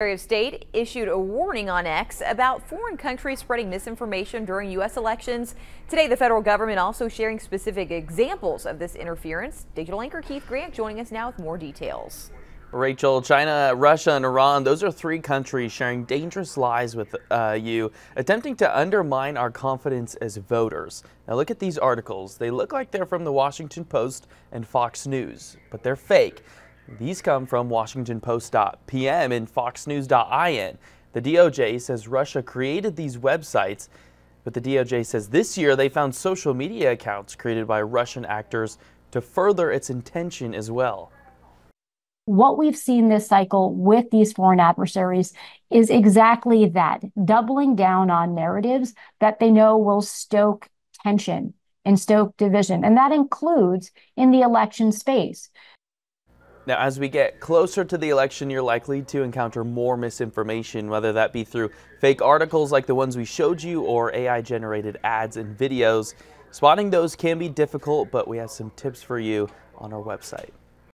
Secretary of State issued a warning on X about foreign countries spreading misinformation during U.S. elections. Today, the federal government also sharing specific examples of this interference. Digital anchor Keith Grant joining us now with more details. Rachel, China, Russia, and Iran, those are three countries sharing dangerous lies with you, attempting to undermine our confidence as voters. Now look at these articles. They look like they're from the Washington Post and Fox News, but they're fake. These come from WashingtonPost.pm and FoxNews.in. The DOJ says Russia created these websites, but the DOJ says this year they found social media accounts created by Russian actors to further its intention as well. What we've seen this cycle with these foreign adversaries is exactly that, doubling down on narratives that they know will stoke tension and stoke division, and that includes in the election space. Now, as we get closer to the election, you're likely to encounter more misinformation, whether that be through fake articles like the ones we showed you or AI-generated ads and videos. Spotting those can be difficult, but we have some tips for you on our website.